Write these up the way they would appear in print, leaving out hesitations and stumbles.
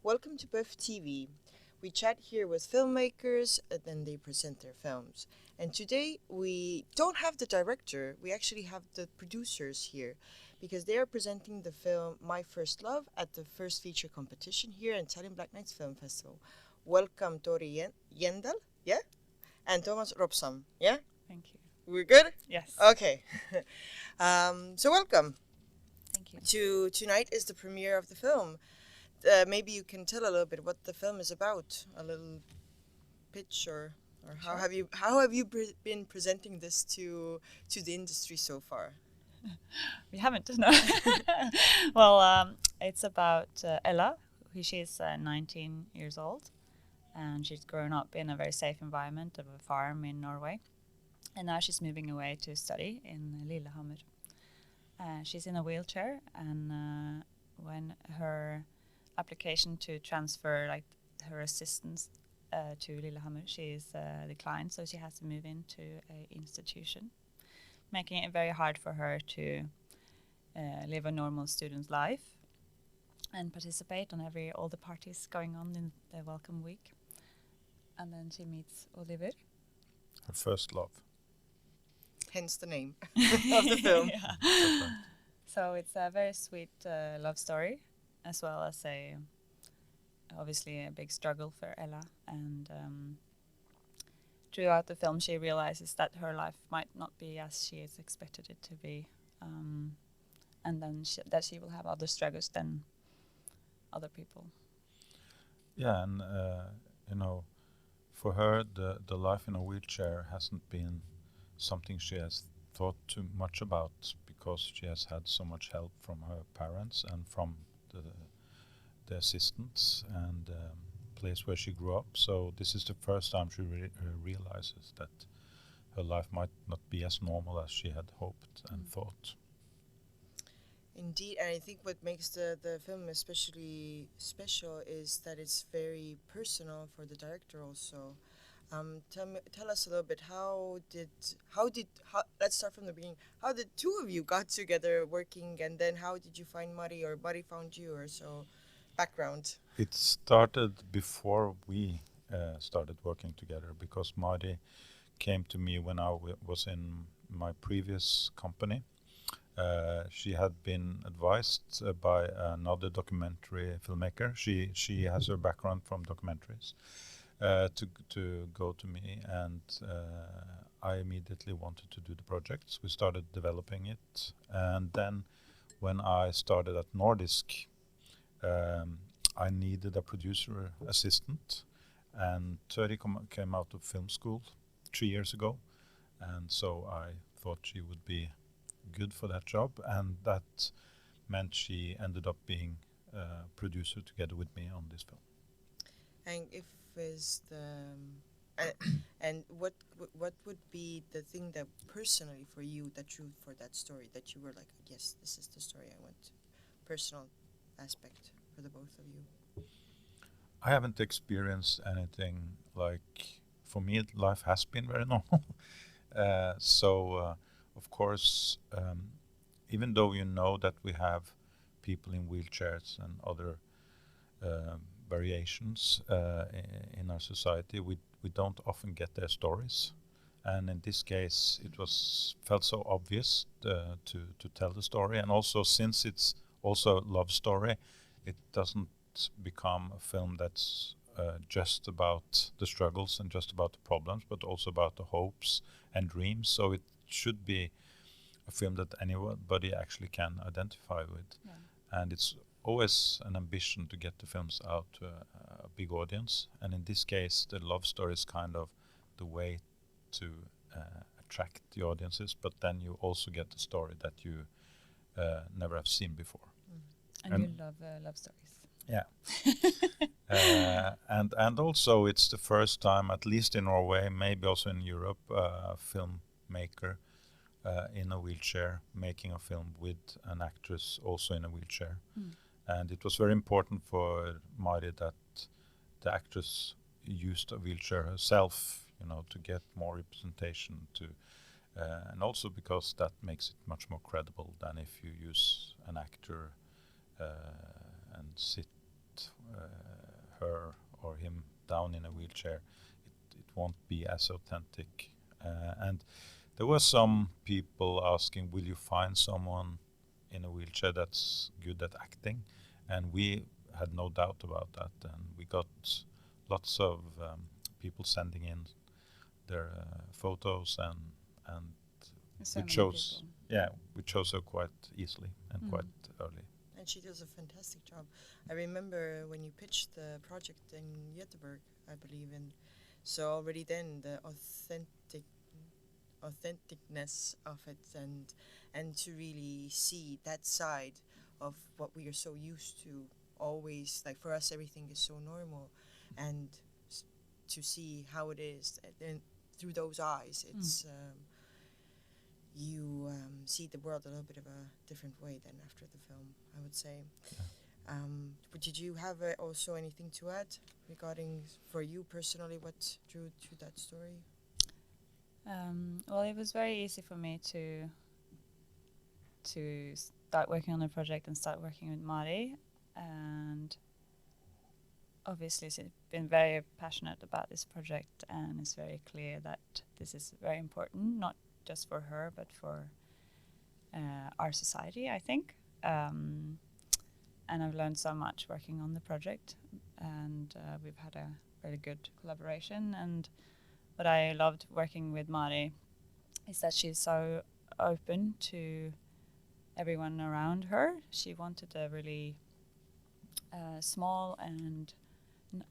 Welcome to PÖFF TV. We chat here with filmmakers and then they present their films. And today we don't have the director, we actually have the producers here because they are presenting the film My First Love at the first feature competition here in Tallinn Black Nights Film Festival. Welcome Tøri Gjendal, yeah? And Thomas Robsahm, yeah? Thank you. We're good? Yes. Okay. So welcome. Thank you. Tonight is the premiere of the film. Maybe you can tell a little bit what the film is about, a little pitch, or how Sure. have you been presenting this to the industry so far? We haven't, no. Well, it's about Ella. She's 19 years old, and she's grown up in a very safe environment of a farm in Norway. And now she's moving away to study in Lillehammer. She's in a wheelchair, and when her application to transfer her assistance to Lillehammer, she's declined, so she has to move into an institution, making it very hard for her to live a normal student life and participate on all the parties going on in the welcome week. And then she meets Oliver. Her first love. Hence the name of the film. Yeah. So it's a very sweet love story, as well as obviously a big struggle for Ella. And throughout the film, she realizes that her life might not be as she has expected it to be, and then that she will have other struggles than other people. Yeah, and for her, the life in a wheelchair hasn't been something she has thought too much about, because she has had so much help from her parents and from the assistants and place where she grew up. So this is the first time she realizes that her life might not be as normal as she had hoped and thought. Indeed, and I think what makes the film especially special is that it's very personal for the director also. Tell us a little bit, let's start from the beginning. How did two of you got together working, and then how did you find Mari, or Mari found you, or so? Background. It started before we started working together, because Mari came to me when I was in my previous company. She had been advised by another documentary filmmaker. She has her background from documentaries. To go to me, and I immediately wanted to do the project. We started developing it, and then when I started at Nordisk, I needed a producer assistant, and Tøri came out of film school 3 years ago, and so I thought she would be good for that job, and that meant she ended up being a producer together with me on this film. And and what would be the thing that personally for you that drew for that story, that you were like, yes, this is the story I want, personal aspect for the both of you? I haven't experienced anything like, for me life has been very normal. So of course, even though you know that we have people in wheelchairs and other variations in our society, we don't often get their stories, and in this case it felt so obvious to tell the story. And also, since it's also a love story, it doesn't become a film that's just about the struggles and just about the problems, but also about the hopes and dreams. So it should be a film that anybody actually can identify with. Yeah. And it's always an ambition to get the films out to a big audience, and in this case the love story is kind of the way to attract the audiences, but then you also get the story that you never have seen before. And you love love stories. Yeah. And also it's the first time, at least in Norway, maybe also in Europe, a filmmaker in a wheelchair making a film with an actress also in a wheelchair. And it was very important for Mari that the actress used a wheelchair herself, to get more representation, and also because that makes it much more credible than if you use an actor and sit her or him down in a wheelchair, it won't be as authentic. And there were some people asking, will you find someone in a wheelchair that's good at acting? And we had no doubt about that. And we got lots of people sending in their photos, and So we many chose, people. we chose her quite easily and quite early. And she does a fantastic job. I remember when you pitched the project in Göteborg, I believe, and so already then the authenticness of it, and to really see that side of what we are so used to. Always, like for us, everything is so normal, and to see how it is, then through those eyes, it's you see the world a little bit of a different way than after the film, I would say. But did you have also anything to add regarding, for you personally, what drew to that story? Well, it was very easy for me to start working on the project and start working with Mari, and obviously she's been very passionate about this project, and it's very clear that this is very important, not just for her but for our society, I think. And I've learned so much working on the project, and we've had a very good collaboration. And what I loved working with Mari is that she's so open to everyone around her. She wanted a really small and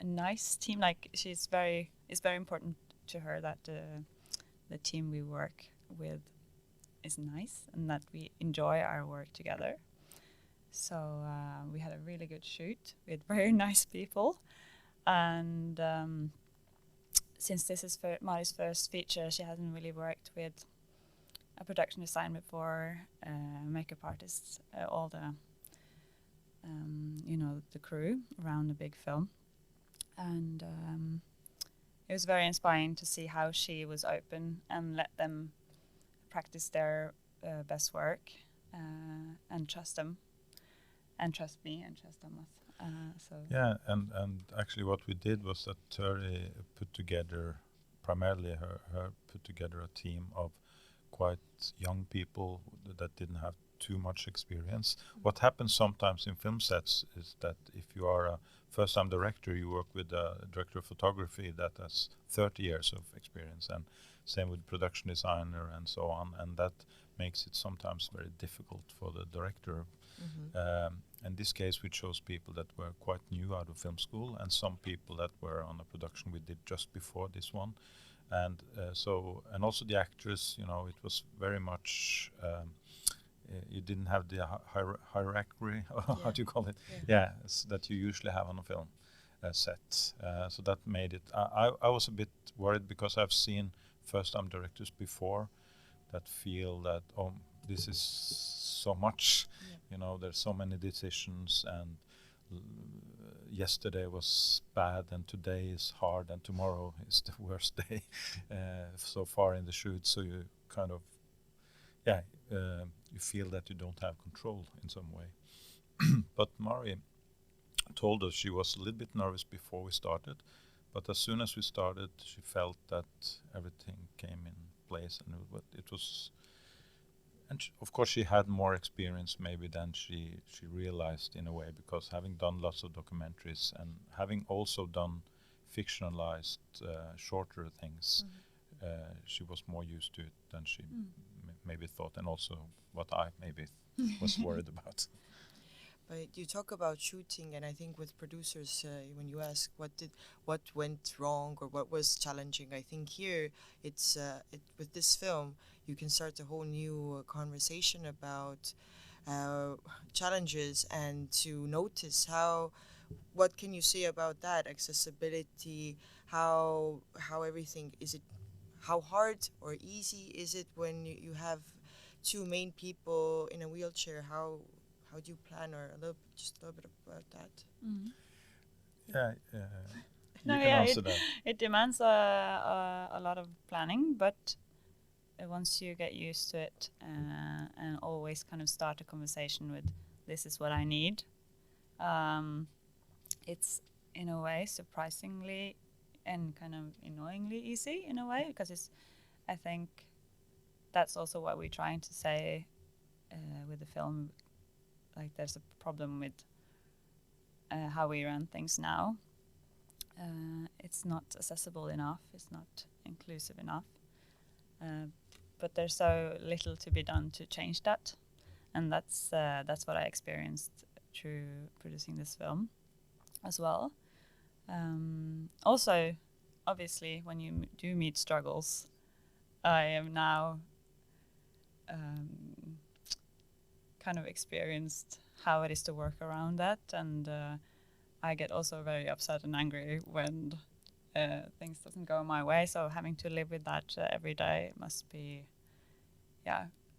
nice team. Like it's very important to her that the team we work with is nice and that we enjoy our work together. So we had a really good shoot with very nice people, and since this is Mari's first feature, she hasn't really worked with a production design before, makeup artists, all the the crew around the big film, and it was very inspiring to see how she was open and let them practice their best work, and trust them, and trust me, and trust them. Yeah, and actually what we did was that Tøri put together, primarily her put together a team of quite young people that didn't have too much experience. What happens sometimes in film sets is that if you are a first-time director, you work with a director of photography that has 30 years of experience, and same with production designer and so on, and that makes it sometimes very difficult for the director. In this case, we chose people that were quite new out of film school, and some people that were on a production we did just before this one, and also the actors. It was very much. You didn't have the hierarchy, how do you call it? That you usually have on a film set. So that made it. I was a bit worried because I've seen first-time directors before that feel that this is so much. There's so many decisions, and yesterday was bad, and today is hard, and tomorrow is the worst day so far in the shoot. So you kind of, you feel that you don't have control in some way. But Mari told us she was a little bit nervous before we started, but as soon as we started, she felt that everything came in place, and it was. And of course, she had more experience maybe than she realized in a way, because having done lots of documentaries and having also done fictionalized shorter things, she was more used to it than she maybe thought, and also what I maybe was worried about. But you talk about shooting, and I think with producers, when you ask what went wrong or what was challenging, I think here it's with this film you can start a whole new conversation about challenges, and to notice what can you say about that accessibility, how everything is, it how hard or easy is it when you have two main people in a wheelchair? How do you plan, or just a little bit about that? You can answer that. It demands a lot of planning, but once you get used to it, and always kind of start a conversation with, this is what I need, it's in a way, surprisingly and kind of annoyingly easy in a way, because I think that's also what we're trying to say with the film. Like, there's a problem with how we run things now. It's not accessible enough. It's not inclusive enough. But there's so little to be done to change that, and that's what I experienced through producing this film as well. Also, obviously, when you do meet struggles, I am now kind of experienced how it is to work around that, and I get also very upset and angry when things doesn't go my way. So having to live with that every day must be,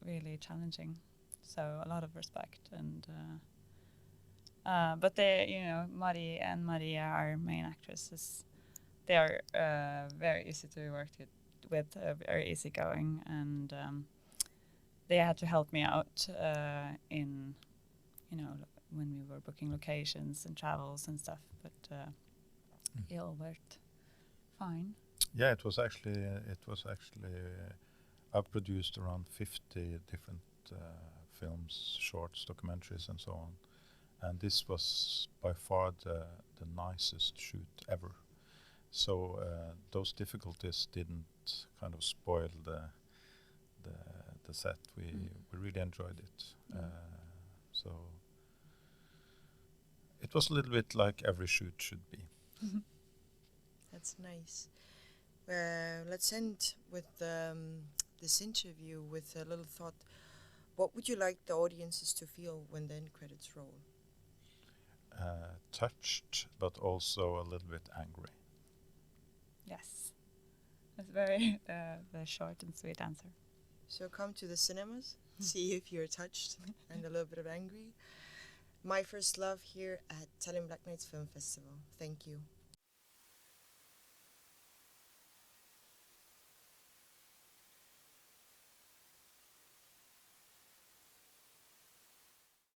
really challenging. So a lot of respect, and but Mari and Maria, our main actresses, they are very easy to work with, very easygoing, and they had to help me out in, when we were booking locations and travels and stuff. But it all worked fine. Yeah, it was actually I've produced around 50 different films, shorts, documentaries, and so on. And this was by far the nicest shoot ever. So those difficulties didn't kind of spoil the set. We really enjoyed it. So it was a little bit like every shoot should be. That's nice. Let's end with this interview with a little thought. What would you like the audiences to feel when the end credits roll? Touched, but also a little bit angry. Yes, that's very the short and sweet answer. So come to the cinemas, see if you're touched and a little bit of angry. My first love here at Tallinn Black Nights Film Festival. Thank you.